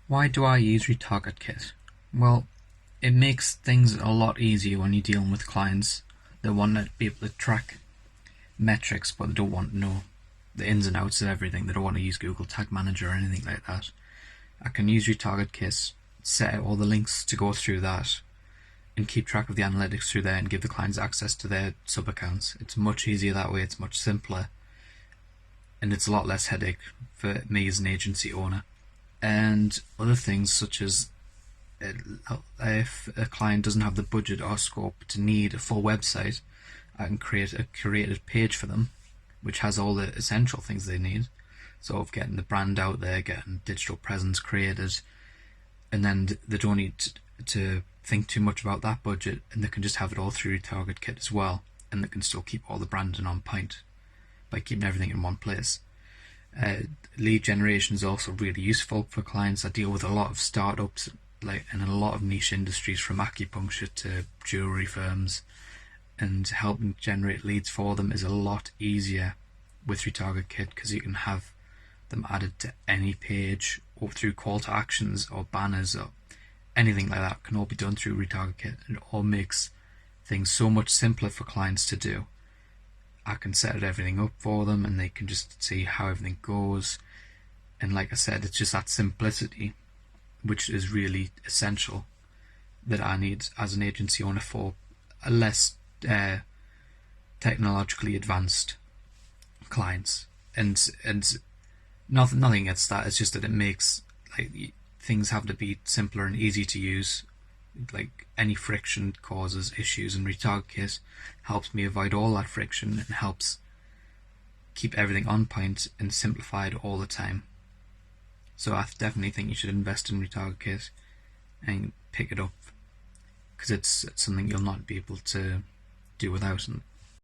Why do I use RetargetKit? Well, it makes things a lot easier when you're dealing with clients that want to be able to track metrics, but they don't want to know the ins and outs of everything. They don't want to use Google Tag Manager or anything like that. I can use RetargetKit, set out all the links to go through that, and keep track of the analytics through there and give the clients access to their sub-accounts. It's much easier that way, it's much simpler, and it's a lot less headache for me as an agency owner. And other things such as if a client doesn't have the budget or scope to need a full website, I can create a curated page for them which has all the essential things they need. So of getting the brand out there, getting digital presence created, and then they don't need to think too much about that budget, and they can just have it all through RetargetKit as well, and they can still keep all the branding on point by keeping everything in one place. Lead generation is also really useful for clients. I deal with a lot of startups and a lot of niche industries, from acupuncture to jewelry firms, and helping generate leads for them is a lot easier with RetargetKit because you can have them added to any page or through call to actions or banners or anything like that. Can all be done through RetargetKit, and it all makes things so much simpler for clients to do. I can set everything up for them and they can just see how everything goes, and like I said, it's just that simplicity which is really essential that I need as an agency owner for a less technologically advanced clients. And nothing against that, it's just that it makes things have to be simpler and easy to use. Like any friction causes issues, and RetargetKit helps me avoid all that friction and helps keep everything on point and simplified all the time. So I definitely think you should invest in RetargetKit and pick it up, because it's something you'll not be able to do without. And